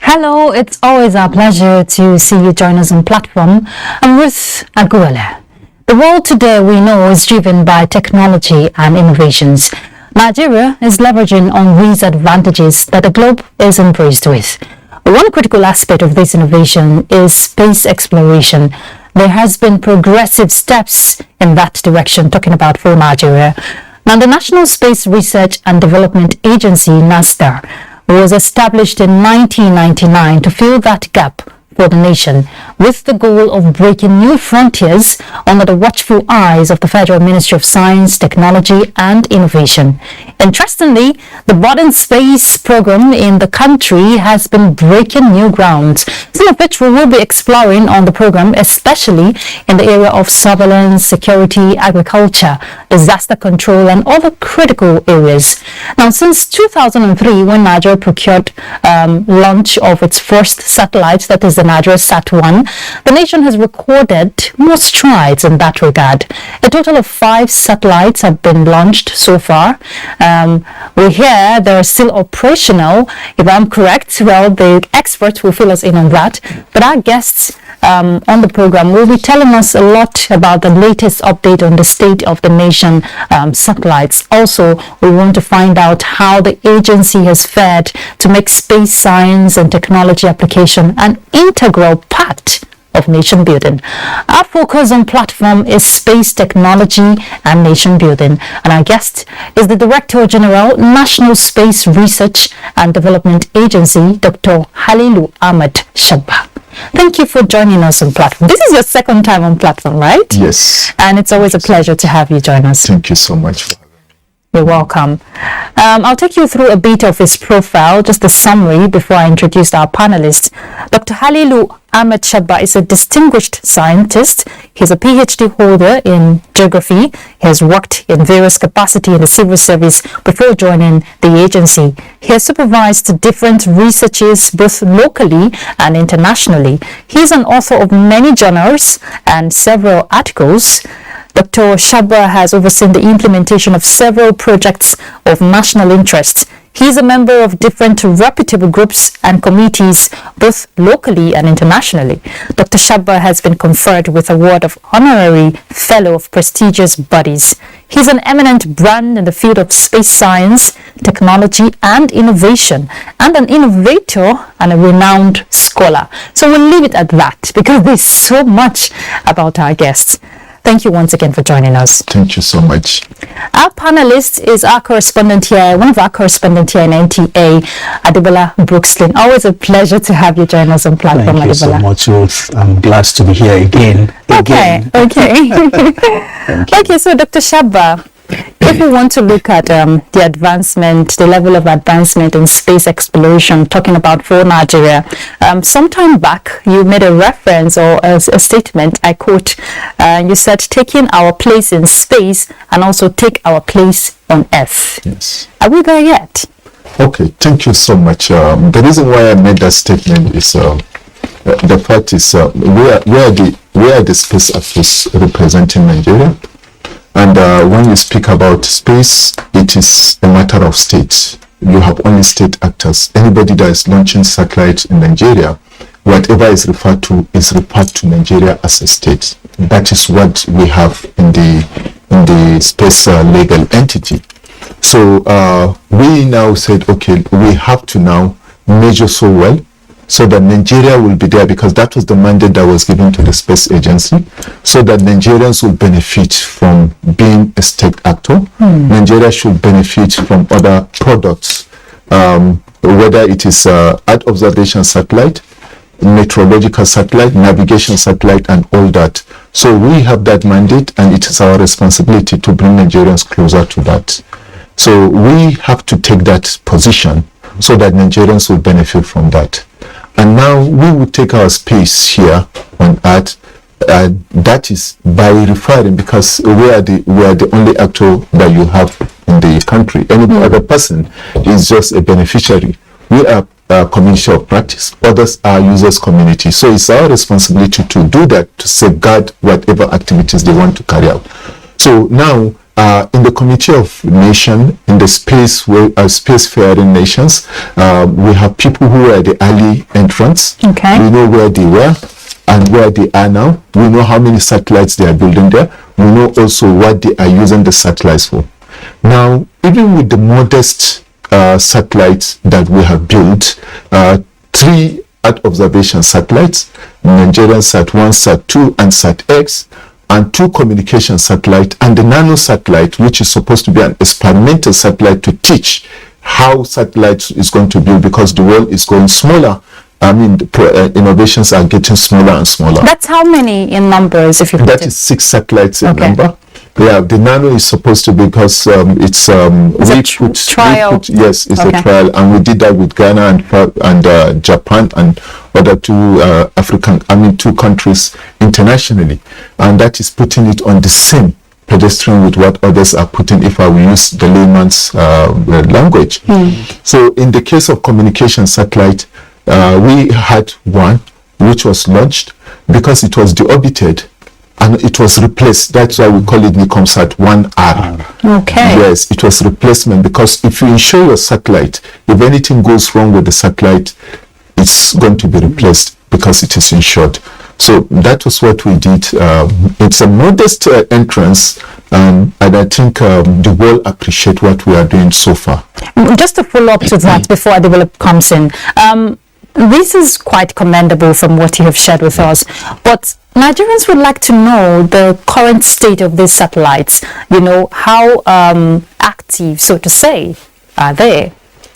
Hello, it's always our pleasure to see you join us on platform. I'm Ruth Aguale. The world today we know is driven by technology and innovations. Nigeria is leveraging on these advantages that the globe is embraced with. One critical aspect of this innovation is space exploration. There has been progressive steps in that direction, talking about for Nigeria. Now, the National Space Research and Development Agency, NASRDA, was established in 1999 to fill that gap for the nation, with the goal of breaking new frontiers under the watchful eyes of the Federal Ministry of Science, Technology and Innovation. Interestingly, the modern space program in the country has been breaking new ground, some of which we will be exploring on the program, especially in the area of surveillance, security, agriculture, disaster control and other critical areas. Now, since 2003, when Nigeria procured launch of its first satellite, that is the Nigeria Sat-1, the nation has recorded more strides in that regard. A total of 5 satellites have been launched so far. We hear they are still operational, if I'm correct. Well, the experts will fill us in on that. But our guests on the program will be telling us a lot about the latest update on the state of the nation satellites. Also, we want to find out how the agency has fared to make space science and technology application an integral part of nation building. Our focus on platform is space technology and nation building, and our guest is the Director General, National Space Research and Development Agency, Dr. Halilu Ahmad Shaba. Thank you for joining us on platform. This is your second time on platform, right? Yes. And it's always a pleasure to have you join us. Thank you so much for having me. You're welcome. I'll take you through a bit of his profile, just a summary before I introduce our panelists. Dr. Halilu Ahmad Shaba is a distinguished scientist. He's a PhD holder in geography. He has worked in various capacities in the civil service before joining the agency. He has supervised different researches both locally and internationally. He's an author of many journals and several articles. Dr. Shaba has overseen the implementation of several projects of national interest. He is a member of different reputable groups and committees, both locally and internationally. Dr. Shaba has been conferred with award of Honorary Fellow of prestigious bodies. He is an eminent brand in the field of space science, technology and innovation, and an innovator and a renowned scholar. So we'll leave it at that because there's so much about our guests. Thank you once again for joining us. Thank you so much. Our panelist is our correspondent here, one of our correspondents here in NTA, Adebola Brookslyn. Always a pleasure to have you join us on platform, Thank you so much, Ruth. I'm glad to be here again. Okay. Okay, so Dr. Shaba, if we want to look at the advancement, the level of advancement in space exploration, talking about for Nigeria, sometime back you made a reference or a statement, I quote, you said, taking our place in space and also take our place on Earth. Yes. Are we there yet? Okay, thank you so much. The reason why I made that statement is the fact is we are the space actors representing Nigeria. And when you speak about space, it is a matter of state. You have only state actors. Anybody that is launching satellites in Nigeria, whatever is referred to Nigeria as a state. That is what we have in the space legal entity. So we now said, okay, we have to now measure so well so that Nigeria will be there, because that was the mandate that was given to the space agency, so that Nigerians will benefit from being a state actor. Nigeria should benefit from other products, whether it is Earth observation satellite, meteorological satellite, navigation satellite, and all that. So we have that mandate, and it is our responsibility to bring Nigerians closer to that. So we have to take that position so that Nigerians will benefit from that. And now we will take our space here on Earth. That is by referring, because we are the only actor that you have in the country. Any other person is just a beneficiary. We are a community of practice. Others are users community. So it's our responsibility to do that, to safeguard whatever activities they want to carry out. So now in the Committee of Nations, in the spacefaring nations, we have people who are the early entrants. Okay. We know where they were and where they are now. We know how many satellites they are building there. We know also what they are using the satellites for. Now, even with the modest satellites that we have built, 3 Earth observation satellites, Nigerian Sat-1, Sat-2, and Sat-X, and 2 communication satellites, and the nano satellite, which is supposed to be an experimental satellite to teach how satellites is going to build, because the world is going smaller. I mean, the innovations are getting smaller and smaller. That's how many in numbers, if you put That it? is 6 satellites in number. Yeah, the nano is supposed to be, because it's trial. Yes, it's a trial, and we did that with Ghana and Japan and other 2 countries internationally, and that is putting it on the same pedestrian with what others are putting, if I will use the layman's language. So in the case of communication satellite, we had one which was launched because it was deorbited and it was replaced. That's why we call it Nicomsat 1R. Okay. Yes, it was replacement, because if you insure your satellite, if anything goes wrong with the satellite, it's going to be replaced because it is insured. So that was what we did. It's a modest entrance, and I think the world appreciate what we are doing so far. Just to follow up to that before I develop comes in, this is quite commendable from what you have shared with us, but Nigerians would like to know the current state of these satellites. You know, how active, so to say, are they?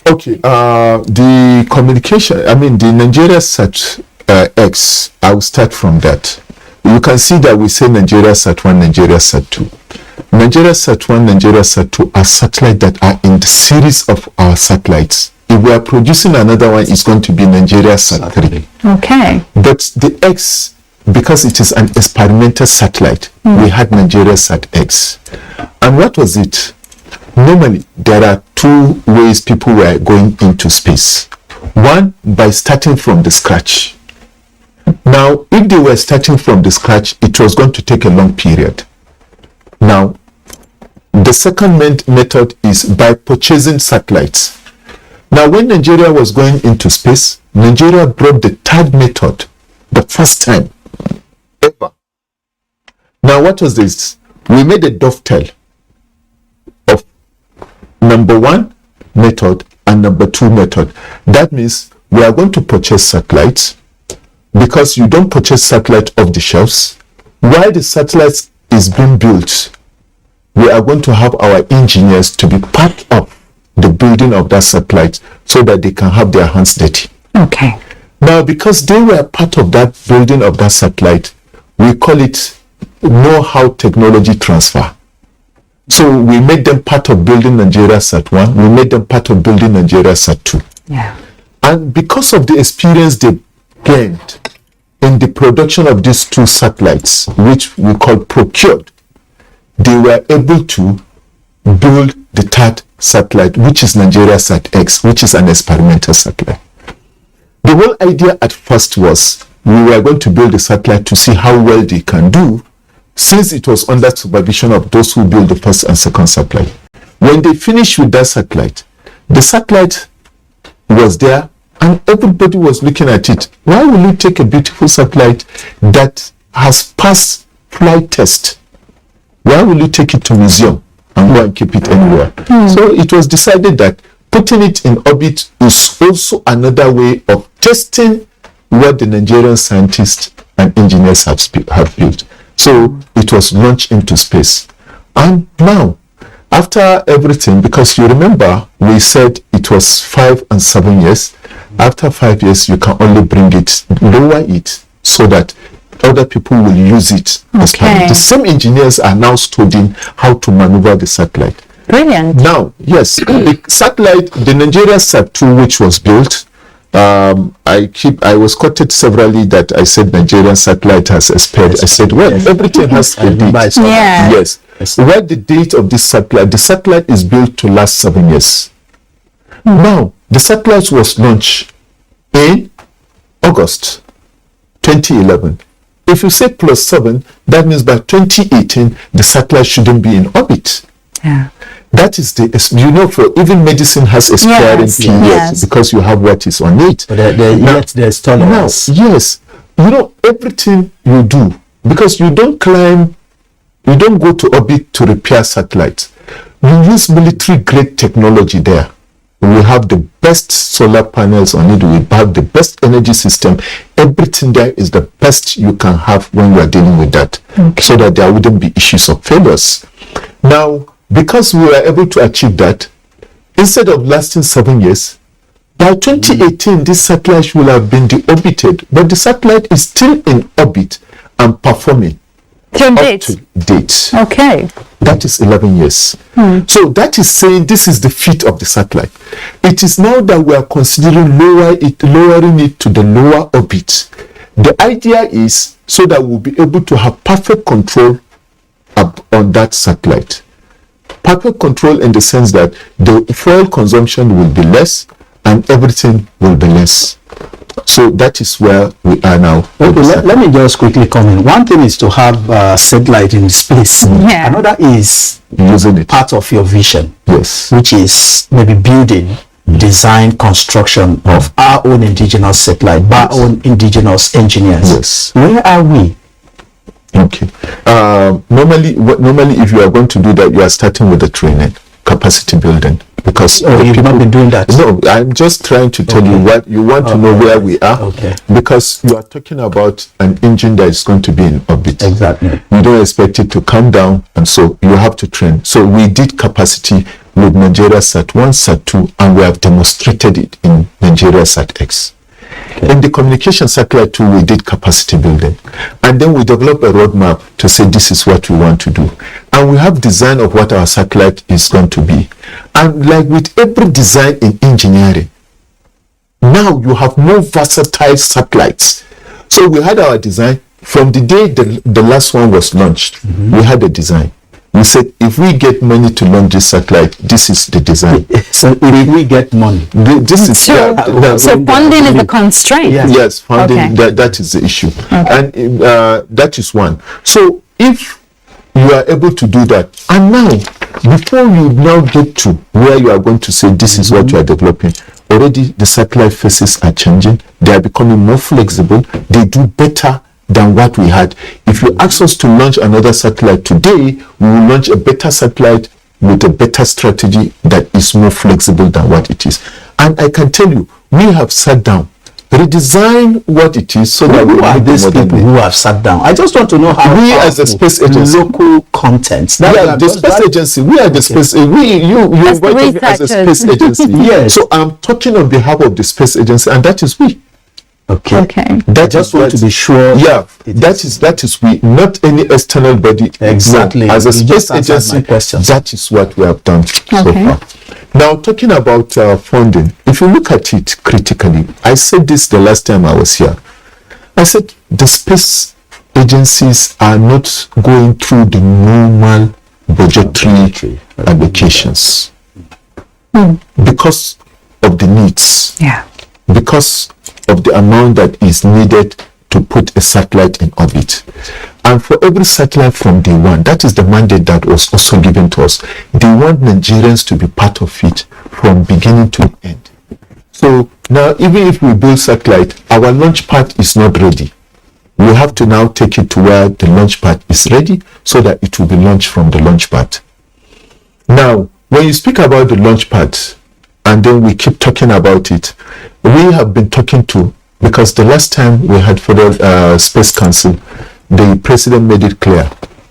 Okay, the communication, I mean, the Nigeria Sat X, I will start from that. You can see that we say Nigeria Sat 1, Nigeria Sat 2. Nigeria Sat 1, Nigeria Sat 2 are satellites that are in the series of our satellites. If we are producing another one, it's going to be Nigeria Sat 3. Okay. But the X, because it is an experimental satellite, we had Nigeria Sat X. And what was it? Normally, there are 2 ways people were going into space. One, by starting from the scratch. Now, if they were starting from the scratch, it was going to take a long period. Now, the second method is by purchasing satellites. Now, when Nigeria was going into space, Nigeria brought the 3rd method, the first time ever. Now, what was this? We made a dovetail of number 1 method and number 2 method. That means we are going to purchase satellites, because you don't purchase satellite off the shelves. While the satellite is being built, we are going to have our engineers to be part of the building of that satellite so that they can have their hands dirty. Okay. Now, because they were part of that building of that satellite, we call it know-how technology transfer. So we made them part of building Nigeria Sat 1, we made them part of building Nigeria Sat 2. Yeah. And because of the experience they gained in the production of these 2 satellites, which we call procured, they were able to build the 3rd satellite, which is Nigeria Sat X, which is an experimental satellite. The whole idea at first was we were going to build a satellite to see how well they can do, since it was under supervision of those who built the 1st and 2nd satellite. When they finished with that satellite, the satellite was there and everybody was looking at it. Why will you take a beautiful satellite that has passed flight test? Why will you take it to museum and go and keep it anywhere? So it was decided that putting it in orbit is also another way of testing what the Nigerian scientists and engineers have built. So it was launched into space. And now, after everything, because you remember, we said it was 5 and 7 years. After 5 years, you can only bring it, lower it, so that other people will use it. Okay. The same engineers are now studying how to maneuver the satellite. Brilliant. Now, yes, the satellite, the Nigeria Sat-2, which was built, I was quoted severally that I said Nigerian satellite has expired. I said, well, everything has a date. Yeah. Yes. What the date of this satellite? The satellite is built to last 7 years. Now, the satellite was launched in August 2011. If you say +7, that means by 2018, the satellite shouldn't be in orbit. Yeah. That is for even medicine has expiring periods because you have what is on it. But yet there's tolerance. Now, yes, everything you do, because you don't go to orbit to repair satellites. We use military-grade technology there. We have the best solar panels on it. We have the best energy system. Everything there is the best you can have when you are dealing with that, so that there wouldn't be issues of failures. Now, because we were able to achieve that, instead of lasting 7 years, by 2018, this satellite will have been deorbited, but the satellite is still in orbit and performing. To date. Okay. That is 11 years. So that is saying this is the feat of the satellite. It is now that we are considering lowering it to the lower orbit. The idea is so that we'll be able to have perfect control on that satellite. Perfect control in the sense that the fuel consumption will be less and everything will be less. So that is where we are now. Okay, let me just quickly comment. One thing is to have a satellite in space. Yeah. Another is using it. Part of your vision. Yes. Which is maybe building, design, construction of our own indigenous satellite by our own indigenous engineers. Yes. Where are we? Okay. Normally, if you are going to do that, you are starting with the training, capacity building. Because you've not been doing that. No, I'm just trying to tell you what you want to know where we are. Okay. Because you are talking about an engine that is going to be in orbit. Exactly. You don't expect it to come down, and so you have to train. So we did capacity with Nigeria Sat 1, Sat 2, and we have demonstrated it in Nigeria Sat X. Okay. In the communication satellite too, we did capacity building, and then we developed a roadmap to say this is what we want to do, and we have design of what our satellite is going to be. And like with every design in engineering, now you have more versatile satellites. So we had our design from the day the last one was launched. We had a design. We said, if we get money to launch this satellite, this is the design. So if we get money, this is so funding is the constraint. Yes, funding. Okay. That is the issue, okay. And that is one. So if you are able to do that, and now before you now get to where you are going to say this is what you are developing, already the satellite faces are changing. They are becoming more flexible. They do better than what we had. If you ask us to launch another satellite today, we will launch a better satellite with a better strategy that is more flexible than what it is. And I can tell you, we have sat down, redesign what it is so that we are these people who have sat down. I just want to know how we as a space agency, local content. We are the space agency. We are the space. You invited me as a space agency. Yes. So I'm talking on behalf of the space agency, and that is we. Okay. I just want to be sure. Yeah, that is we, not any external body. Exactly. No, as a space agency, that is what we have done so far. Now, talking about funding, if you look at it critically, I said this the last time I was here. I said the space agencies are not going through the normal budgetary allocations because of the needs. Yeah. Because of the amount that is needed to put a satellite in orbit. And for every satellite from day one, that is the mandate that was also given to us. They want Nigerians to be part of it from beginning to end. So now, even if we build satellite, our launch pad is not ready. We have to now take it to where the launch pad is ready so that it will be launched from the launch pad. Now, when you speak about the launch pad, and then we keep talking about it, we have been talking to, because the last time we had Federal Space Council, the president made it clear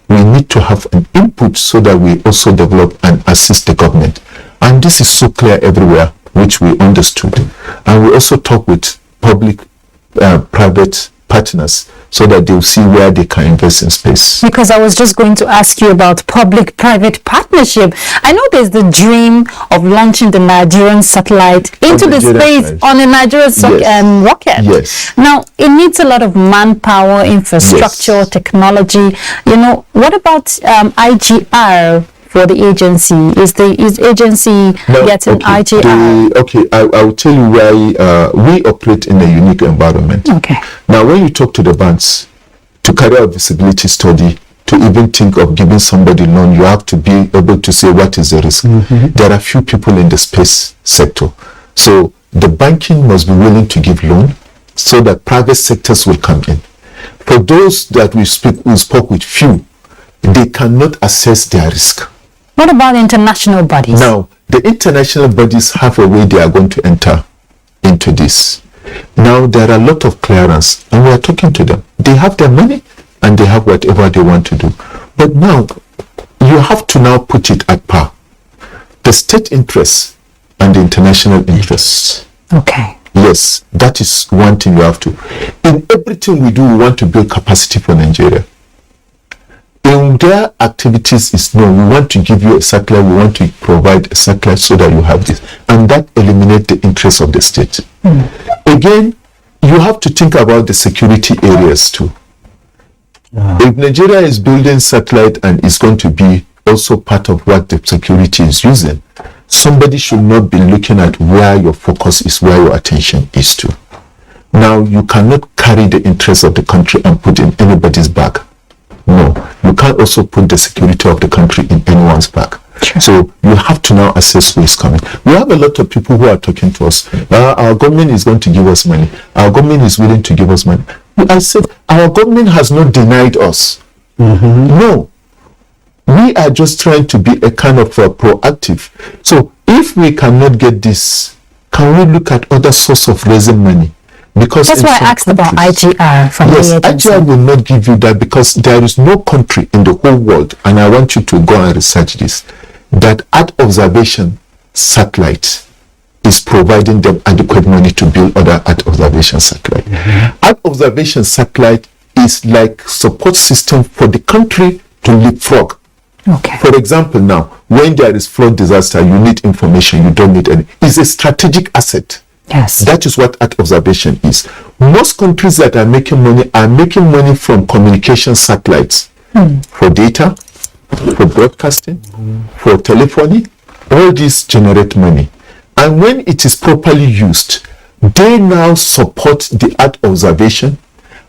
we need to have an input so that we also develop and assist the government. And this is so clear everywhere, which we understood. And we also talk with public-private partners so that they'll see where they can invest in space. Because I was just going to ask you about public-private partnership. I know there's the dream of launching the Nigerian satellite into the space on a Nigerian rocket. Yes. Now, it needs a lot of manpower, infrastructure, technology. You know, what about IGR for the agency? Is agency getting IGR? I will tell you why we operate in a unique environment. Okay. Now, when you talk to the banks to carry out visibility study, to even think of giving somebody loan, you have to be able to say what is the risk. There are few people in the space sector. So the banking must be willing to give loan so that private sectors will come in. For those that we spoke with few, they cannot assess their risk. What about international bodies? Now, the international bodies have a way they are going to enter into this. Now, there are a lot of clearance, and we are talking to them. They have their money, and they have whatever they want to do. But now, you have to now put it at par. The state interests and the international interests. Okay. Yes, that is one thing you have to. In everything we do, we want to build capacity for Nigeria. In their activities is no, we want to give you a satellite, we want to provide a satellite so that you have this. And that eliminates the interests of the state. Again, you have to think about the security areas too. If Nigeria is building satellite and is going to be also part of what the security is using, somebody should not be looking at where your focus is, where your attention is to. Now, you cannot carry the interests of the country and put in anybody's bag. No, you can't also put the security of the country in anyone's bag. Sure. So you have to now assess who is coming. We have a lot of people who are talking to us. Our government is going to give us money. Our government is willing to give us money. I said, our government has not denied us. No. We are just trying to be a kind of proactive. So if we cannot get this, can we look at other source of raising money? Because that's why I asked about IGR from yes, the agency. IGR will not give you that because there is no country in the whole world, and I want you to go and research this, that Earth observation satellite is providing them adequate money to build other Earth observation satellite. Earth observation satellite is like support system for the country to leapfrog. Okay. For example, now, when there is flood disaster, you need information, you don't need any. It's a strategic asset. Yes. That is what Earth observation is. Most countries that are making money from communication satellites for data, for broadcasting, for telephony. All these generate money. And when it is properly used, they now support the Earth observation.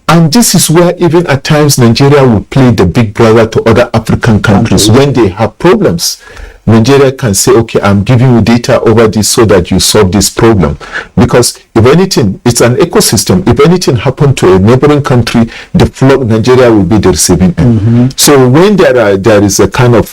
And this is where even at times Nigeria will play the big brother to other African countries when they have problems. Nigeria can say, okay, I'm giving you data over this so that you solve this problem. Because if anything, it's an ecosystem. If anything happened to a neighboring country, the flood, Nigeria will be the receiving end. So when there is a kind of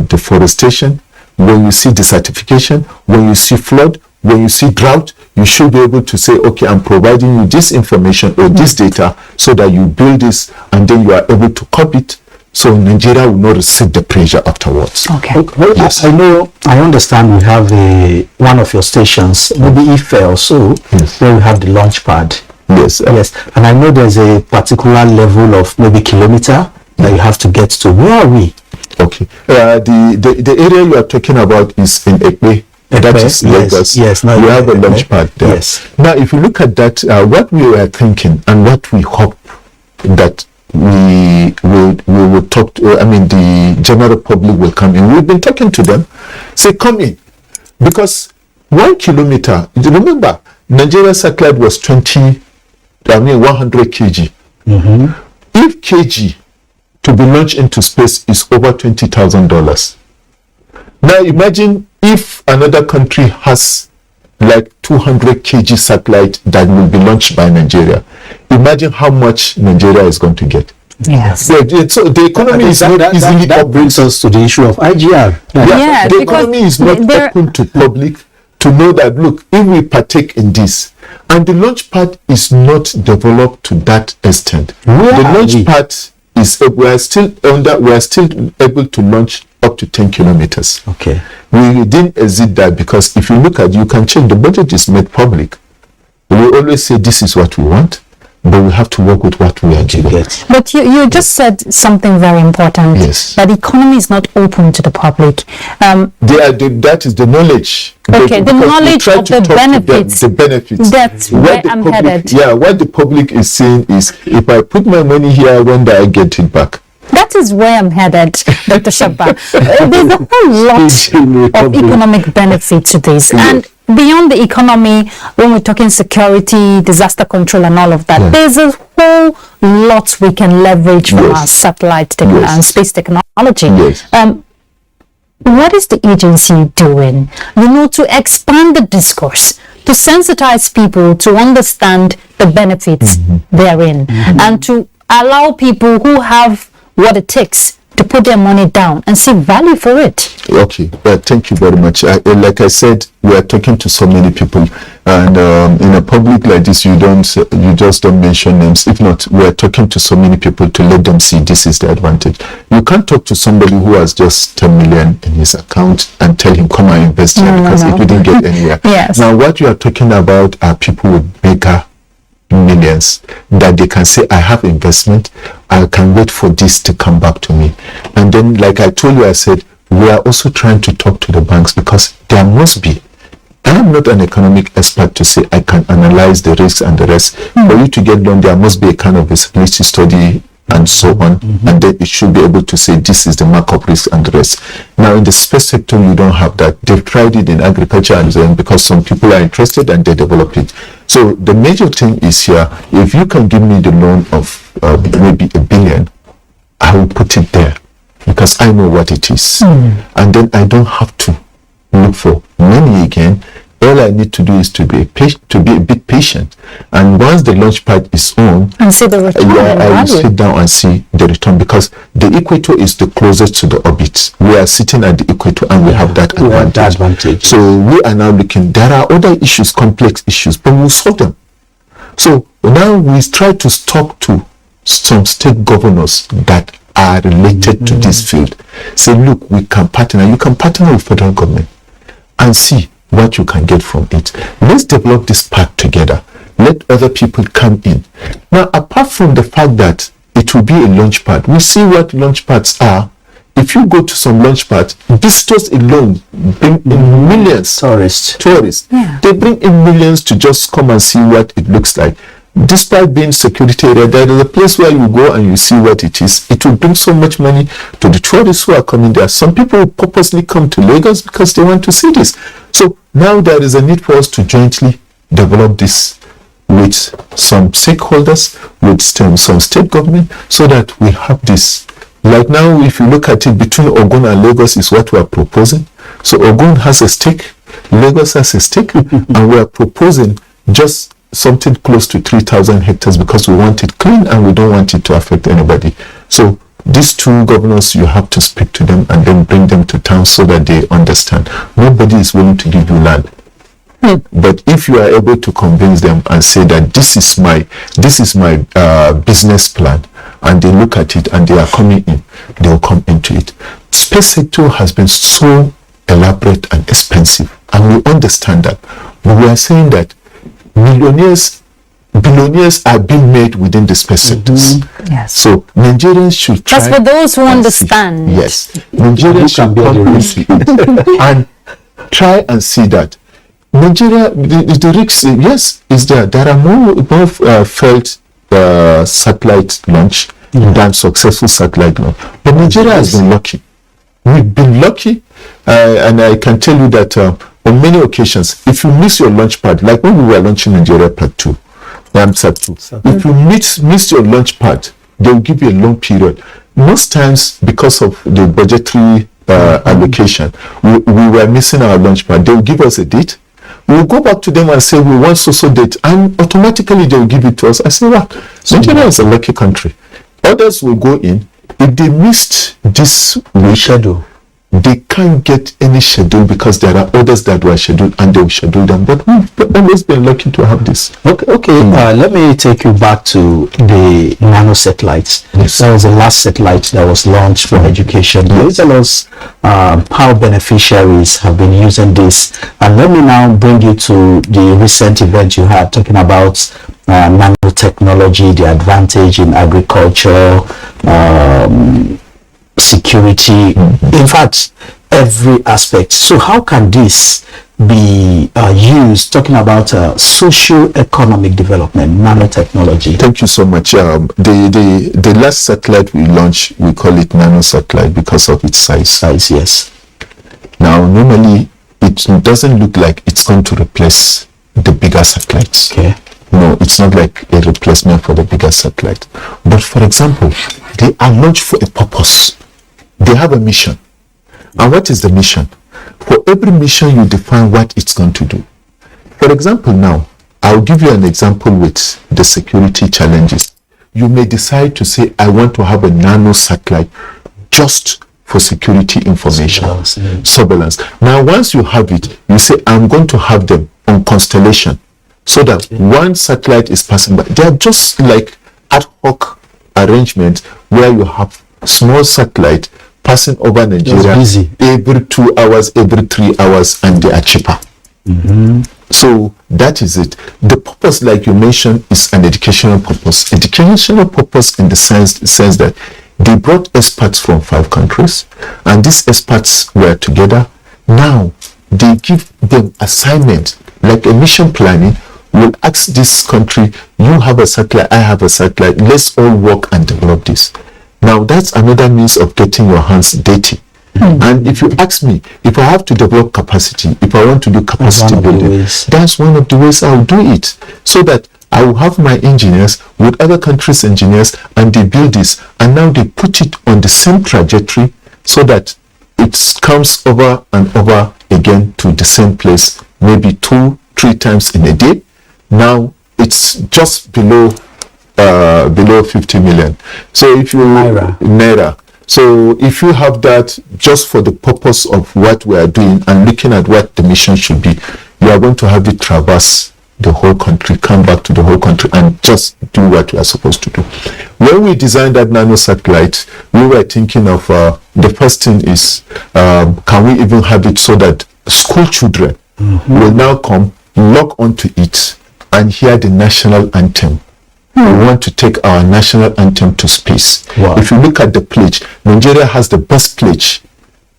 deforestation, when you see desertification, when you see flood, when you see drought, you should be able to say, okay, I'm providing you this information or this data so that you build this and then you are able to copy it. So Nigeria will not receive the pressure afterwards. Okay. Well, yes. I understand we have one of your stations, maybe Ife or so, where we have the launch pad. Yes. Yes. And I know there's a particular level of maybe kilometer that you have to get to. Where are we? Okay. The area you are talking about is in Ekpe. That is Lagos. Yes. We have a launch pad there. Yes. Now, if you look at that, what we were thinking and what we hope that we will talk to, the general public will come in. We've been talking to them, say, come in. Because 1 kilometer, remember, Nigeria satellite was 100 kg. If kg to be launched into space is over $20,000. Now imagine if another country has like 200 kg satellite that will be launched by Nigeria. Imagine how much Nigeria is going to get. Yes. So the economy is not easily that brings us to the issue of IGR. Yeah, the economy is not open to public to know that, look, if we partake in this, and the launch pad is not developed to that extent. The launch pad is, we are still able to launch up to 10 kilometers. Okay. We didn't exceed that because if you look at, you can check, the budget is made public. We always say this is what we want, but we have to work with what we are given. But you just said something very important. Yes. That the economy is not open to the public. That is the knowledge. Okay, the knowledge of the benefits. The benefits. That's where I'm headed. Yeah, what the public is saying is, if I put my money here, when do I get it back? That is where I'm headed, Dr. Shaba. There's a whole lot of economic benefit to this. And beyond the economy, when we're talking security, disaster control and all of that, there's a whole lots we can leverage from Yes. our satellite and space technology. Yes. What is the agency doing, to expand the discourse, to sensitize people to understand the benefits therein, and to allow people who have what it takes to put their money down and see value for it? Okay, thank you very much. Like I said, we are talking to so many people, and in a public like this, you just don't mention names. If not, we are talking to so many people to let them see this is the advantage. You can't talk to somebody who has just 10 million in his account and tell him come and invest here because it wouldn't get anywhere. Yes. Now, what you are talking about are people with bigger millions that they can say, I have investment, I can wait for this to come back to me. And then, like I told you, I said we are also trying to talk to the banks, because there must be, I am not an economic expert to say I can analyze the risks and the rest. For you to get loan, there must be a kind of feasibility study and so on, and then it should be able to say this is the markup risk and the rest. Now in the space sector, you don't have that. They've tried it in agriculture and then because some people are interested and they develop it. So the major thing is here, if you can give me the loan of maybe $1 billion, I will put it there because I know what it is, and then I don't have to look for money again. All I need to do is to be a bit patient, and once the launch pad is on, And see the return. I will sit down and see the return, because the equator is the closest to the orbit. We are sitting at the equator and we have that advantage. So we are now looking. There are other issues, complex issues, but we'll solve them. So now we try to talk to some state governors that are related to this field. Say, look, we can partner. You can partner with federal government and see what you can get from it. Let's develop this part together. Let other people come in. Now, apart from the fact that it will be a launch pad, we see what launch pads are. If you go to some launch pads, visitors alone bring in millions. Tourists. Yeah. They bring in millions to just come and see what it looks like. Despite being security area, there is a place where you go and you see what it is. It will bring so much money to the tourists who are coming there. Some people will purposely come to Lagos because they want to see this. So now there is a need for us to jointly develop this with some stakeholders, with some state government, so that we have this. Like now, if you look at it, between Ogun and Lagos is what we are proposing. So Ogun has a stake, Lagos has a stake, and we are proposing just something close to 3,000 hectares because we want it clean and we don't want it to affect anybody. So these two governors, you have to speak to them and then bring them to town so that they understand. Nobody is willing to give you land. But if you are able to convince them and say that this is my business plan, and they look at it and they are coming in, they will come into it. Space sector has been so elaborate and expensive, and we understand that. But we are saying that billionaires are being made within the space sectors. Yes. So Nigerians should try. That's for those who understand. Yes. Nigerians should come into it and try and see that Nigeria, the risk, yes, is there. There are more failed satellite launch than successful satellite launch. But Nigeria has been lucky. We've been lucky, and I can tell you that on many occasions, if you miss your launch pad, like when we were launching Nigeria Pad 2, SAT2, if you miss your launch pad, they will give you a long period. Most times, because of the budgetary allocation, we were missing our launch pad. They will give us a date. We will go back to them and say, we want so date, and automatically they will give it to us. I say, well, Nigeria is a lucky country. Others will go in. If they missed this schedule, they can't get any schedule because there are others that were scheduled and they will schedule them. But we've always been lucky to have this. Okay. Let me take you back to the nano satellites. Yes. That was the last satellite that was launched for education. Can you tell us how beneficiaries have been using this? And let me now bring you to the recent event you had talking about nanotechnology, the advantage in agriculture, security, in fact, every aspect. So how can this be used, talking about socio-economic development, nanotechnology? Thank you so much. The last satellite we launched, we call it nano satellite because of its size. Yes. Now, normally, it doesn't look like it's going to replace the bigger satellites. Okay. No, it's not like a replacement for the bigger satellite. But for example, they are launched for a purpose. They have a mission. And what is the mission? For every mission, you define what it's going to do. For example, now, I'll give you an example with the security challenges. You may decide to say, I want to have a nano satellite just for security information, surveillance. Now, once you have it, you say, I'm going to have them on constellation so that one satellite is passing by. They are just like ad hoc arrangements where you have small satellite passing over Nigeria every 2 hours, every 3 hours, and they are cheaper. So that is it. The purpose, like you mentioned, is an educational purpose. Educational purpose in the sense that they brought experts from 5 countries, and these experts were together. Now they give them assignment, like a mission planning. Will ask this country, you have a satellite, I have a satellite, let's all work and develop this. Now that's another means of getting your hands dirty. And if you ask me, if I have to develop capacity, if I want to do capacity building, that's one of the ways I'll do it. So that I will have my engineers with other countries' engineers, and they build this, and now they put it on the same trajectory so that it comes over and over again to the same place, maybe 2-3 times in a day. Now it's just below 50 million. So if you Naira. So if you have that just for the purpose of what we are doing and looking at what the mission should be, you are going to have it traverse the whole country, come back to the whole country, and just do what you are supposed to do. When we designed that nano satellite, we were thinking of the first thing is, can we even have it so that school children will now come, log onto it, and hear the national anthem. We want to take our national anthem to space. Wow. If you look at the pledge, Nigeria has the best pledge.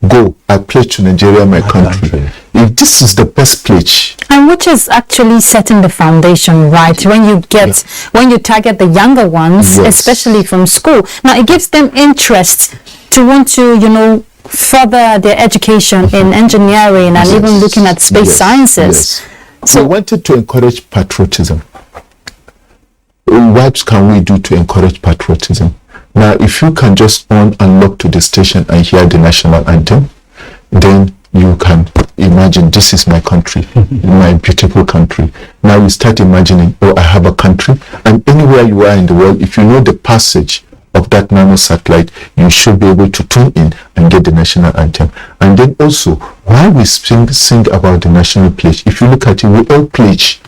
Go, I pledge to Nigeria, my country. If this is the best pledge. And which is actually setting the foundation, right? When you target the younger ones, especially from school. Now, it gives them interest to want to, further their education in engineering and even looking at space sciences. So we wanted to encourage patriotism. What can we do to encourage patriotism? Now, if you can just on and log to the station and hear the national anthem, then you can imagine, this is my country, my beautiful country. Now you start imagining, I have a country, and anywhere you are in the world, if you know the passage of that nano satellite, you should be able to tune in and get the national anthem. And then also, while we sing about the national pledge, if you look at it, we all pledge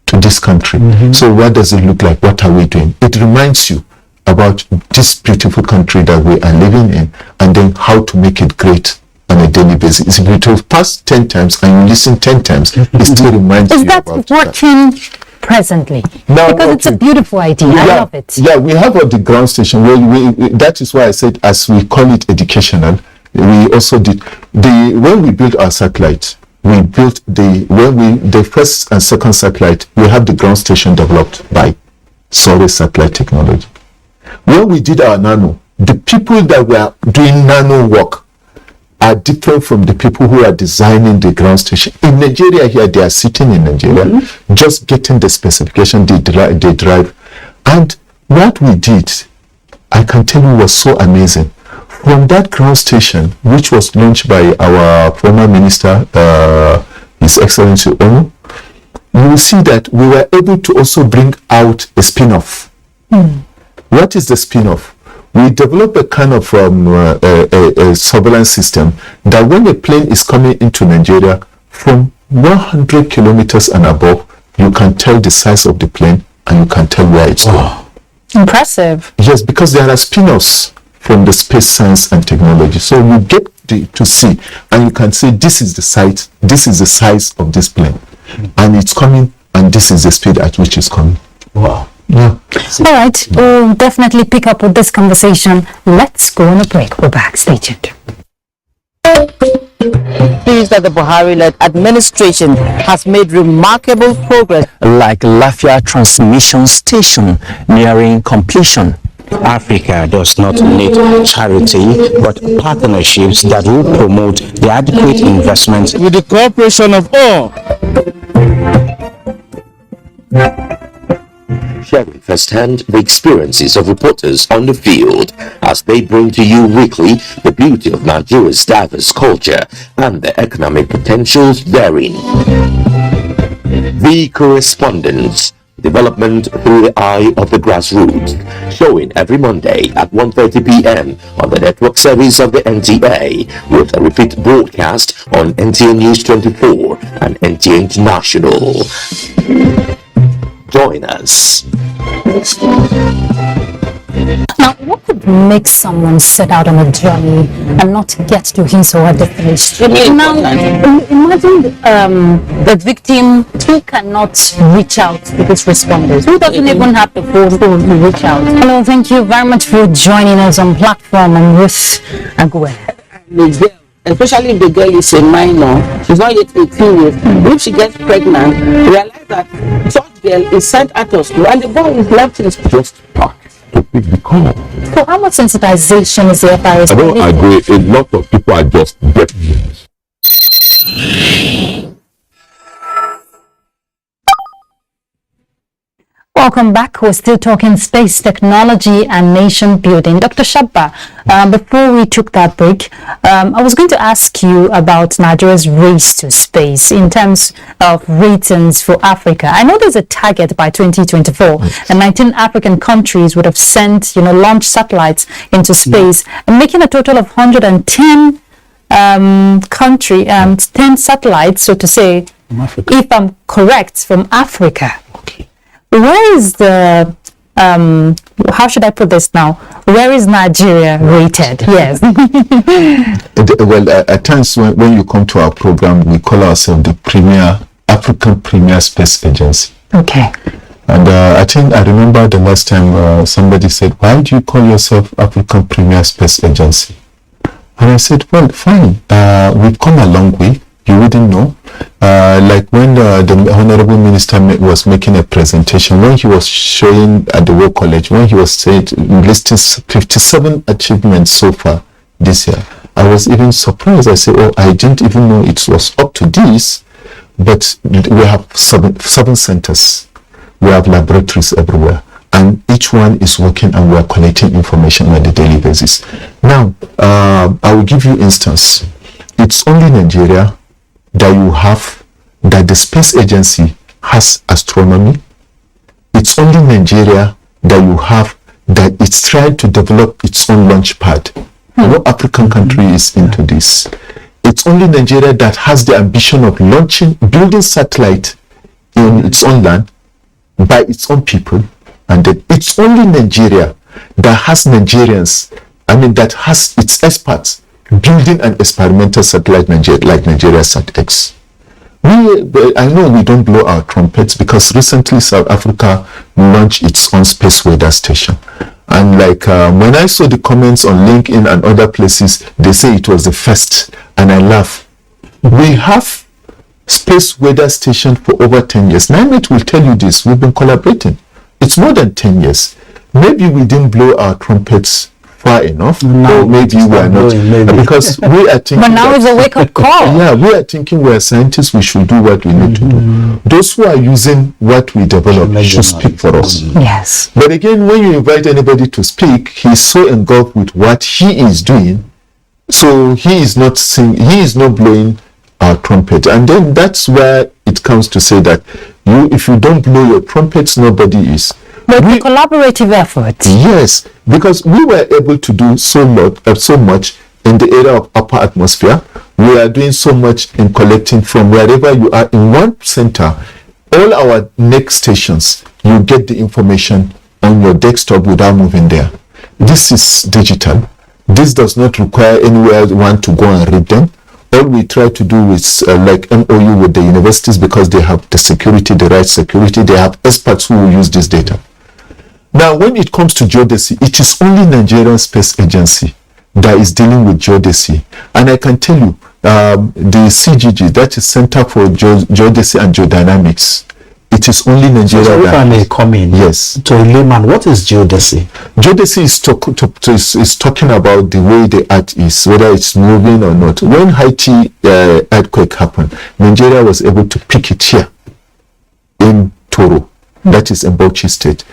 to this country. So what does it look like? What are we doing? It reminds you about this beautiful country that we are living in, and then how to make it great on a daily basis. If you pass 10 times and you listen 10 times, it still reminds you about that. Is that working presently? Now, because it's a beautiful idea. I love it. Yeah, we have at the ground station where that is why I said, as we call it educational, we also did when we built our satellite, we built the first and second satellite, we have the ground station developed by Sorry Satellite Technology. When we did our nano, the people that were doing nano work are different from the people who are designing the ground station. In Nigeria here, they are sitting in Nigeria, just getting the specification they drive. And what we did, I can tell you, was so amazing. From that ground station, which was launched by our former minister, His Excellency Onu, you will see that we were able to also bring out a spin-off. What is the spin-off? We developed a kind of a surveillance system that when a plane is coming into Nigeria from 100 kilometers and above, you can tell the size of the plane and you can tell where it's going. Impressive. Yes, because there are spin-offs from the space science and technology. So you get to see, and you can say, this is the size of this plane, and it's coming, and this is the speed at which it's coming. Wow. Yeah. All right, we'll definitely pick up with this conversation. Let's go on a break. We're back. Stay tuned. Pleased that the Buhari-led administration has made remarkable progress, like Lafia Transmission Station nearing completion. Africa does not need charity, but partnerships that will promote the adequate investment with the cooperation of all. sharing firsthand the experiences of reporters on the field as they bring to you weekly the beauty of Nigeria's diverse culture and the economic potentials therein. The Correspondence, development through the eye of the grassroots, showing every Monday at 1:30 p.m. on the network service of the NTA, with a repeat broadcast on NTA News 24 and NTA International. Join us. Now, what could make someone set out on a journey and not get to his or her destination? Now, imagine the victim who cannot reach out to these responders, who doesn't even have the phone to reach out. Hello, thank you very much for joining us on platform and Ruth Agwe. The girl, especially if the girl is a minor, she's not yet 18 years. If she gets pregnant, realize that such girl is sent out of school and the boy is left in school. Just park to pick the call. So how much sensitization is the FIS? I don't agree. A lot of people are just getting it. Welcome back. We're still talking space technology and nation building. Dr. Shaba, before we took that break, I was going to ask you about Nigeria's race to space in terms of ratings for Africa. I know there's a target by 2024, and 19 African countries would have sent, launch satellites into space, and making a total of 110 10 satellites, so to say, if I'm correct, from Africa. Where is the, how should I put this now? Where is Nigeria rated? Yes. Well, at times when you come to our program, we call ourselves the African Premier Space Agency. Okay. And I remember the last time somebody said, why do you call yourself African Premier Space Agency? And I said, well, fine. We've come a long way. You wouldn't know. Like when the Honorable Minister was making a presentation, when he was showing at the War College, when he was listing 57 achievements so far this year, I was even surprised. I said, oh, I didn't even know it was up to this, but we have seven centers. We have laboratories everywhere, and each one is working, and we are collecting information on a daily basis. Now, I will give you instance. It's only Nigeria that the space agency has astronomy. It's only Nigeria that it's trying to develop its own launch pad. No African country is into this. It's only Nigeria that has the ambition of building satellite in its own land by its own people. And then it's only Nigeria that has that has its experts building an experimental satellite like Nigeria SatX. I know we don't blow our trumpets because recently South Africa launched its own space weather station. And when I saw the comments on LinkedIn and other places, they say it was the first, and I laugh. We have space weather station for over 10 years. NIMET will tell you this. We've been collaborating. It's more than 10 years. Maybe we didn't blow our trumpets far enough, or maybe we are not, because we are thinking. But now it's a wake-up call. Yeah, we are thinking we are scientists. We should do what we need to do. Those who are using what we develop should speak for us. Yes. But again, when you invite anybody to speak, he's so engulfed with what he is doing, so he is not blowing our trumpet, and then that's where it comes to say that if you don't blow your trumpets, nobody is. But a collaborative effort. Yes, because we were able to do so much in the area of upper atmosphere. We are doing so much in collecting from wherever you are in one center. All our next stations, you get the information on your desktop without moving there. This is digital. This does not require anyone to go and read them. All we try to do is like MOU with the universities, because they have the security, the right security. They have experts who will use this data. Now, when it comes to geodesy, it is only Nigerian Space Agency that is dealing with geodesy. And I can tell you, the CGG, that is Center for Geodesy and Geodynamics, it is only Nigeria. So if I may come in, yes, to a layman, what is geodesy? Geodesy is talking about the way the earth is, whether it's moving or not. When Haiti earthquake happened, Nigeria was able to pick it here in Toro. that is in Bauchi State.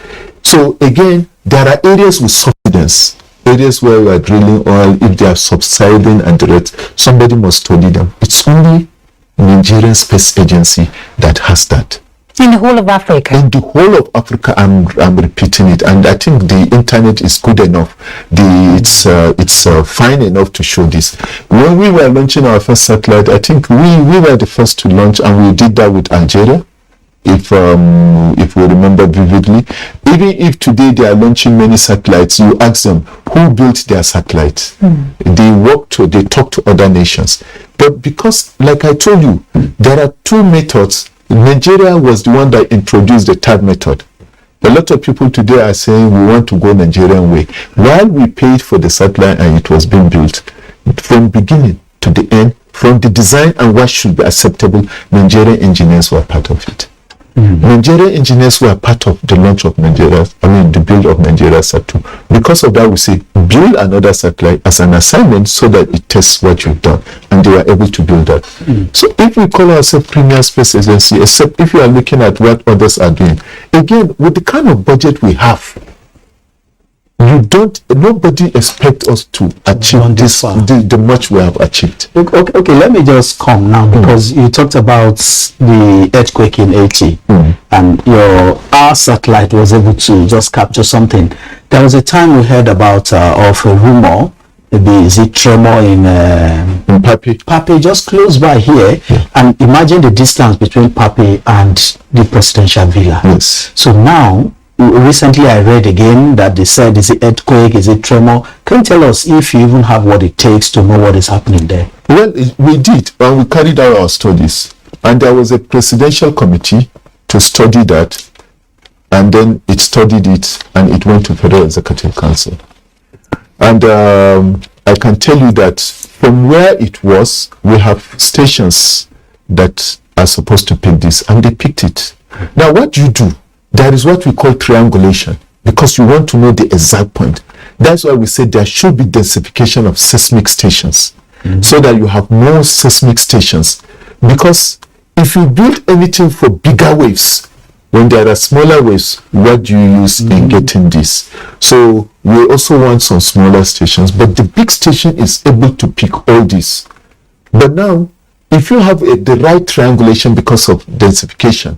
So again, there are areas with subsidence, areas where we are drilling oil. If they are subsiding and the rest, somebody must study them. It's only Nigerian Space Agency that has that. In the whole of Africa? In the whole of Africa, I'm repeating it, and I think the internet is good enough. It's fine enough to show this. When we were launching our first satellite, I think we were the first to launch, and we did that with Algeria, if we remember vividly. Even if today they are launching many satellites, you ask them who built their satellites. They talk to other nations. But because, like I told you, there are two methods. Nigeria was the one that introduced the third method. A lot of people today are saying we want to go Nigerian way. While we paid for the satellite and it was being built, from beginning to the end, from the design and what should be acceptable, Nigerian engineers were part of it. Nigerian engineers were part of the launch of the build of Nigeria Sat2. Because of that, we say build another satellite as an assignment so that it tests what you've done, and they were able to build that. So if we call ourselves Premier Space Agency, except if you are looking at what others are doing, again, with the kind of budget we have, nobody expects us to achieve the much we have achieved. Okay, let me just come now, because you talked about the earthquake in Haiti, and our satellite was able to just capture something. There was a time we heard about of a rumor, maybe is it tremor in Papi, just close by here, and imagine the distance between Papi and the presidential villa. Yes. So now, recently I read again that they said, is it earthquake, is it tremor? Can you tell us if you even have what it takes to know what is happening there? Well, we did, and we carried out our studies, and there was a presidential committee to study that, and then it studied it, and it went to Federal Executive Council. And I can tell you that from where it was, we have stations that are supposed to pick this, and they picked it. Now, what do you do? There is what we call triangulation, because you want to know the exact point. That's why we say there should be densification of seismic stations, so that you have more seismic stations. Because if you build anything for bigger waves, when there are smaller waves, what do you use in getting this? So we also want some smaller stations, but the big station is able to pick all this. But now, if you have the right triangulation because of densification,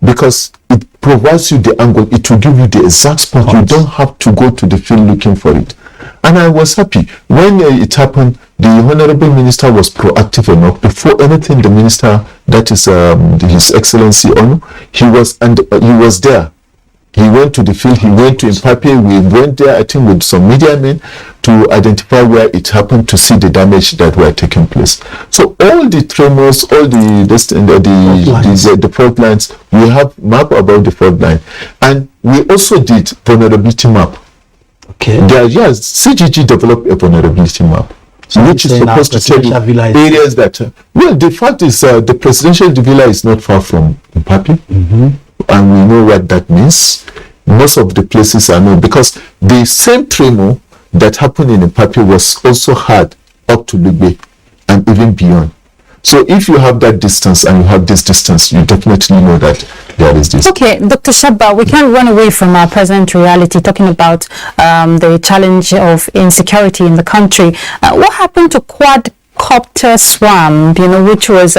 because it provides you the angle, it will give you the exact spot. You don't have to go to the field looking for it. And I was happy when it happened. The Honorable Minister was proactive enough. Before anything, the Minister, that is His Excellency Onu, he was there. He went to the field. He went to Impape. We went there, I think, with some media men to identify where it happened, to see the damage that were taking place. So all the tremors, all the fault lines, we have map about the fault line, and we also did vulnerability map. Okay. CGG developed a vulnerability map, which is supposed to tell you areas that. Well, the fact is, the presidential villa is not far from Impape. And we know what that means. Most of the places are known, because the same tremor that happened in Impape was also had up to Lugbe and even beyond. So if you have that distance and you have this distance, you definitely know that there is this. Okay, Dr. Shaba, we can't run away from our present reality, talking about the challenge of insecurity in the country. What happened to quadcopter swarm, which was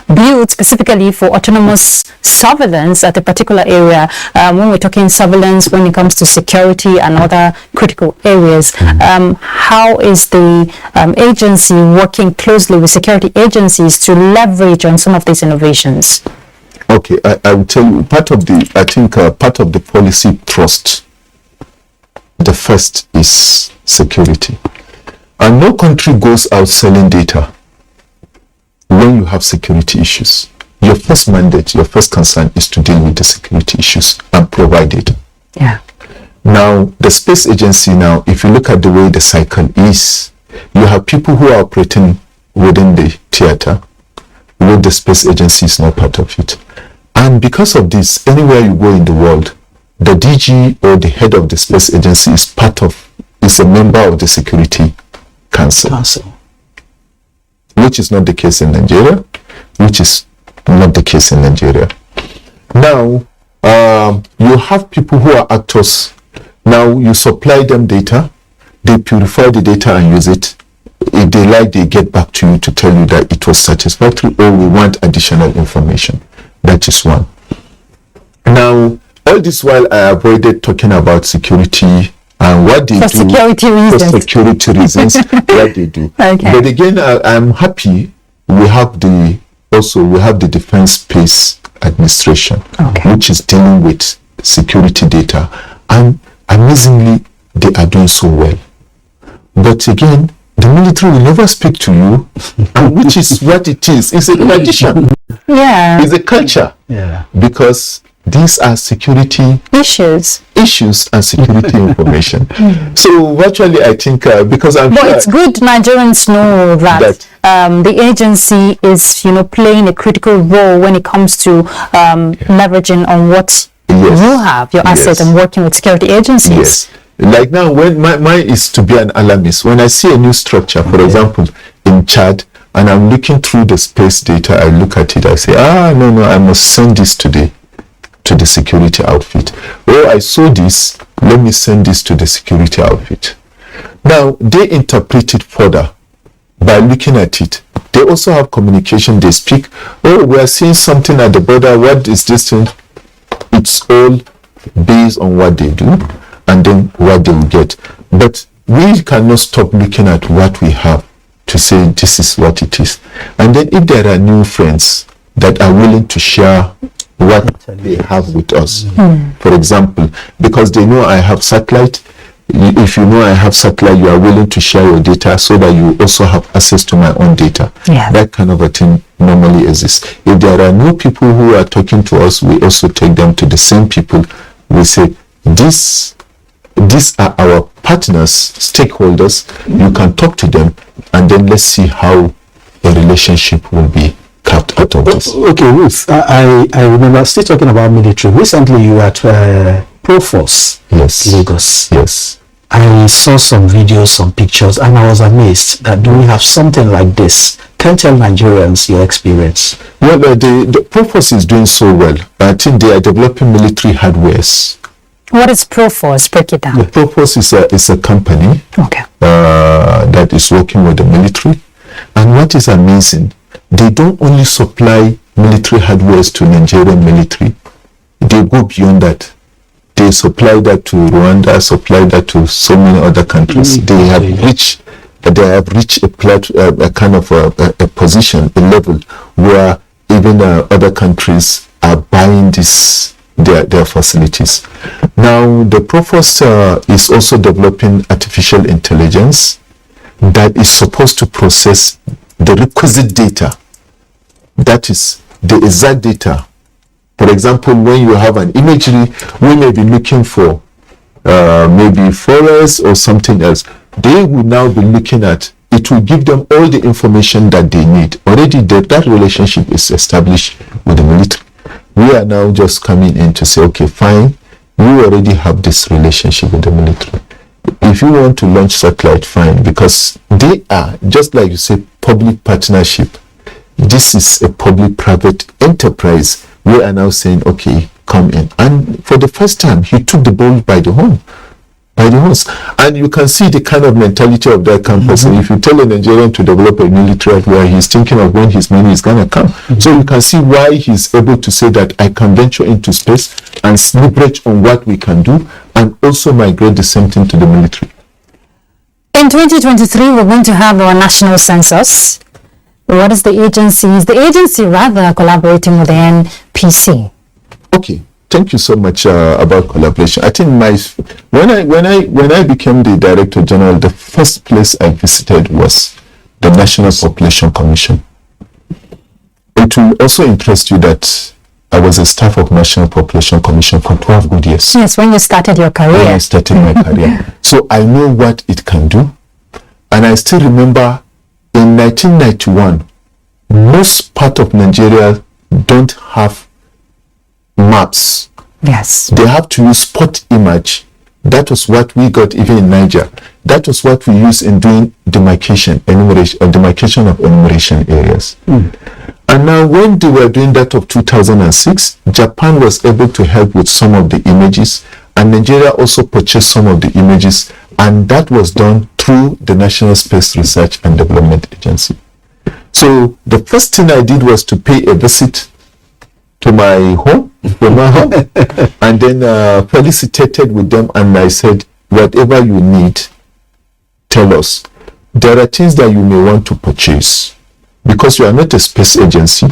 built specifically for autonomous surveillance at a particular area? When we're talking surveillance, when it comes to security and other critical areas, how is the agency working closely with security agencies to leverage on some of these innovations? Okay, I will tell you, part of the policy thrust, the first is security. And no country goes out selling data when you have security issues. Your first mandate, your first concern is to deal with the security issues and provide it. Yeah. Now, the space agency now, if you look at the way the cycle is, you have people who are operating within the theater, where the space agency is not part of it. And because of this, anywhere you go in the world, the DG or the head of the space agency is a member of the Security Council, which is not the case in Nigeria, Now, you have people who are actors. Now you supply them data, they purify the data and use it. If they like, they get back to you to tell you that it was satisfactory or we want additional information. That is one. Now, all this while I avoided talking about security and what they do. Security reasons. For security reasons, what they do. Okay. But again, I'm happy we have the Defense Space Administration, which is dealing with security data, and amazingly, they are doing so well. But again, the military will never speak to you, which is what it is. It's a tradition. Yeah. It's a culture. Yeah. Because these are security issues and security information. So virtually, I think because I'm. But it's good Nigerians know that the agency is, playing a critical role when it comes to leveraging on what you have, your asset, and working with security agencies. Yes. Like now, when mine is to be an alarmist. When I see a new structure, for example, in Chad, and I'm looking through the space data, I look at it, I say, no, I must send this to the security outfit. Oh, I saw this, let me send this to the security outfit. Now, they interpret it further by looking at it. They also have communication. They speak, oh, we are seeing something at the border. What is this thing? It's all based on what they do and then what they will get. But we cannot stop looking at what we have to say this is what it is. And then if there are new friends that are willing to share what they have with us, for example, because they know I have satellite, if you know I have satellite, you are willing to share your data so that you also have access to my own data. Yeah. That kind of a thing normally exists. If there are new people who are talking to us, we also take them to the same people. We say, these are our partners, stakeholders. You can talk to them, and then let's see how a relationship will be carved out of this. Okay, Ruth, I remember still talking about military. Recently, you were at Proforce, Lagos. Yes. I saw some videos, some pictures, and I was amazed that do we have something like this? Can tell Nigerians your experience. Well, the Proforce is doing so well. I think they are developing military hardwares. What is Proforce? Break it down. The Proforce is a company that is working with the military. And what is amazing, they don't only supply military hardwares to Nigerian military. They go beyond that. They supply that to Rwanda, supply that to so many other countries. They have reached a kind of a position, a level where even other countries are buying their facilities. Now, the Proforce is also developing artificial intelligence that is supposed to process the requisite data. That is the exact data. For example, when you have an imagery, we may be looking for maybe forest or something else. They will now be looking at, it will give them all the information that they need. Already that relationship is established with the military. We are now just coming in to say, okay, fine, we already have this relationship with the military. If you want to launch satellite, fine, because they are, just like you say, public partnership. This is a public-private enterprise. We are now saying, okay, come in. And for the first time, he took the bull by the horns. And you can see the kind of mentality of that campus. And if you tell a Nigerian to develop a military where he's thinking of when his money is going to come. So you can see why he's able to say that I can venture into space and leverage on what we can do and also migrate the same thing to the military. In 2023, we're going to have our national census. What is the agency? Is the agency rather collaborating with the NPC? Okay, thank you so much about collaboration. I think when I became the Director General, the first place I visited was the National Population Commission. It will also interest you that I was a staff of National Population Commission for 12 good years. Yes, when you started your career. When I started my career. So I know what it can do. And I still remember in 1991, most part of Nigeria don't have maps. Yes. They have to use spot image. That was what we got even in Niger. That was what we used in doing demarcation of enumeration areas. And now when they were doing that of 2006, Japan was able to help with some of the images, and Nigeria also purchased some of the images, and that was done through the National Space Research and Development Agency. So the first thing I did was to pay a visit to my home, and then felicitated with them, and I said, whatever you need, tell us. There are things that you may want to purchase. Because you are not a space agency,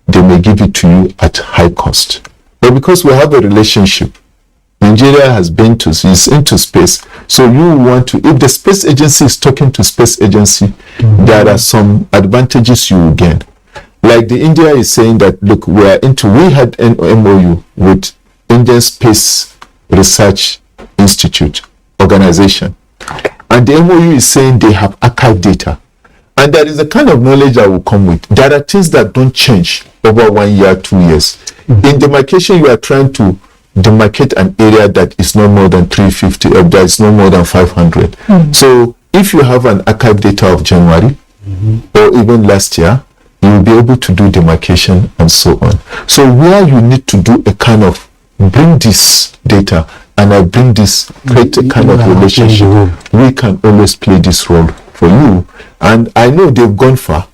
they may give it to you at high cost. But because we have a relationship, Nigeria has been is into space, so you want to, if the space agency is talking to space agency, there are some advantages you will gain. Like the India is saying that, look, we had an MOU with Indian Space Research Institute organization. And the MOU is saying they have archive data. And there is a kind of knowledge that will come with. There are things that don't change over 1 year, 2 years. In demarcation, you are trying to demarcate an area that is no more than 350, that is no more than 500. So if you have an archive data of January or even last year, you will be able to do demarcation and so on. So where you need to do a kind of bring this data and I bring this, create a kind of relationship, we can always play this role for you. And I know they've gone far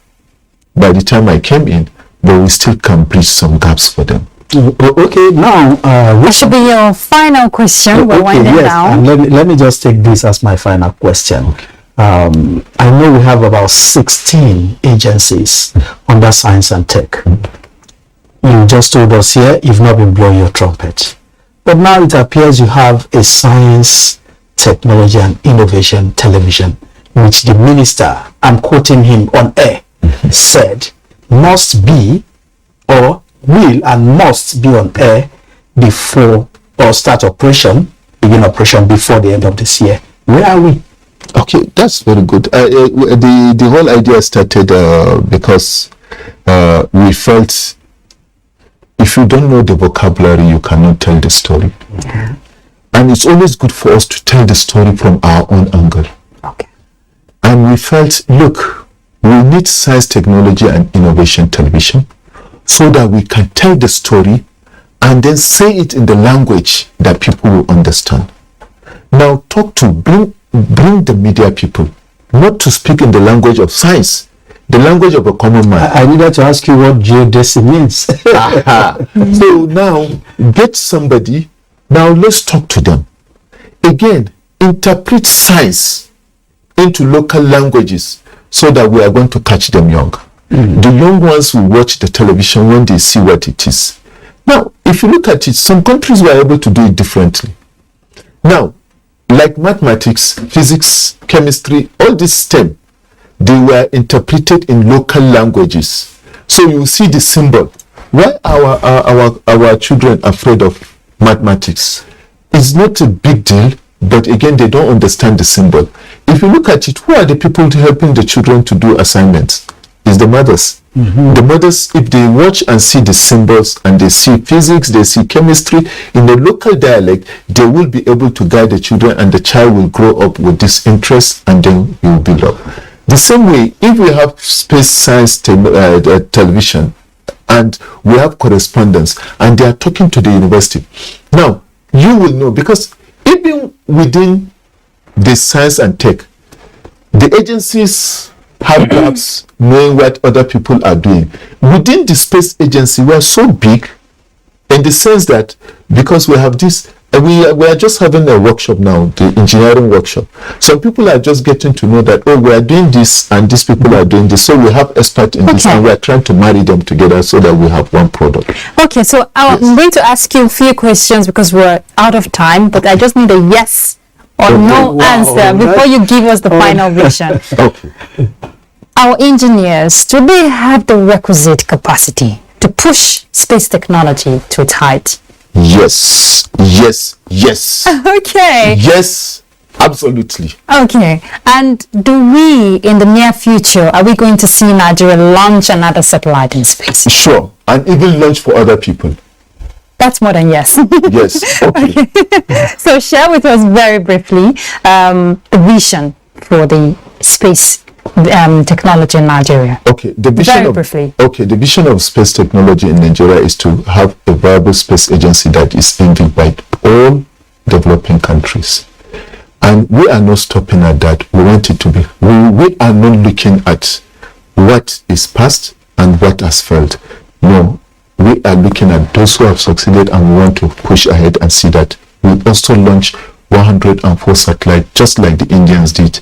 by the time I came in, but we still can bridge some gaps for them. Okay, now That should be your final question. We're winding down. Let me just take this as my final question. I know we have about 16 agencies under science and tech. You just told us here you've not been blowing your trumpet. But now it appears you have a science, technology and innovation television, which the minister, I'm quoting him on air, said must be or will and must be on air before or begin operation before the end of this year. Where are we? Okay, that's very good. The whole idea started because we felt if you don't know the vocabulary, you cannot tell the story. Yeah. And it's always good for us to tell the story from our own angle. Okay. And we felt, look, we need science, technology, and innovation television so that we can tell the story and then say it in the language that people will understand. Now, bring the media people, not to speak in the language of science, the language of a common man. I needed to ask you what geodesy means. So now, get somebody, now let's talk to them. Again, interpret science into local languages so that we are going to catch them young. The young ones will watch the television when they see what it is. Now, if you look at it, some countries were able to do it differently. Now, like mathematics, physics, chemistry, all this STEM, they were interpreted in local languages. So you see the symbol. Why our children are afraid of mathematics? It's not a big deal, but again, they don't understand the symbol. If you look at it, who are the people helping the children to do assignments? It's the mothers. The mothers, if they watch and see the symbols and they see physics, they see chemistry in the local dialect, they will be able to guide the children and the child will grow up with this interest and then he will build up. The same way, if we have space science television and we have correspondence and they are talking to the university, now you will know, because even within the science and tech, the agencies have gaps knowing what other people are doing. Within the space agency, we are so big in the sense that because we have this, we are just having a workshop now, the engineering workshop. Some people are just getting to know that, oh, we are doing this and these people are doing this. So we have experts in this and we are trying to marry them together so that we have one product. Okay, so I'm going to ask you a few questions because we're out of time, but I just need a yes or no answer before you give us the final vision. Okay. Our engineers, do they have the requisite capacity to push space technology to its height? Yes. Okay. Yes, absolutely. Okay. And do we, in the near future, are we going to see Nigeria launch another satellite in space? Sure. And even launch for other people. That's more than yes. Yes. Okay. So share with us very briefly the vision for the space technology in Nigeria? Okay, the vision Very of briefly. okay, the vision of space technology in Nigeria is to have a viable space agency that is envied by all developing countries. And we are not stopping at that. We want it to be. We are not looking at what is past and what has failed. No, we are looking at those who have succeeded, and we want to push ahead and see that we also launch 104 satellites, just like the Indians did,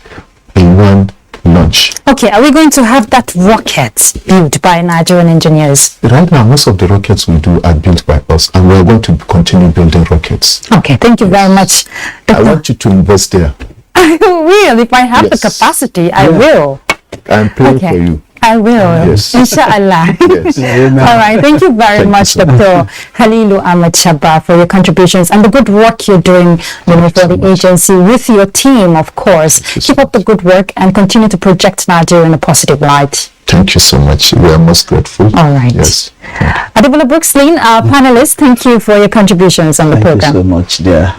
in one launch. Okay, are we going to have that rocket built by Nigerian engineers? Right now, most of the rockets we do are built by us, and we're going to continue building rockets. Okay, thank you very much. I want you to invest there. I will. If I have the Yes. capacity, I will. I'm praying for you. I will. Yes. Inshallah. Yes. All right. Thank you very much, Dr. Halilu Ahmad Shaba, for your contributions and the good work you're doing for the agency with your team, of course. Keep up the good work and continue to project Nigeria in a positive light. Thank you so much. We are most grateful. All right. Yes. Adebola Brookslin, our panelist, thank you for your contributions on the program. Thank you so much, dear.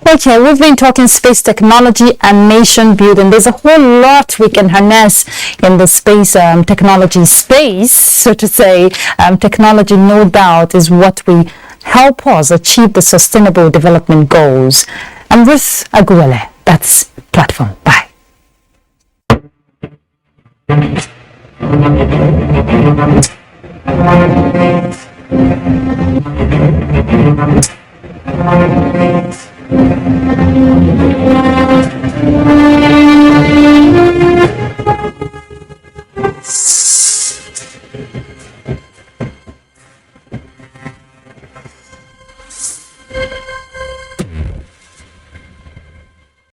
Okay, we've been talking space technology and nation building. There's a whole lot we can harness in the space technology space, so to say. Technology, no doubt, is what will help us achieve the sustainable development goals. I'm Ruth Aguele. That's Platform. Bye.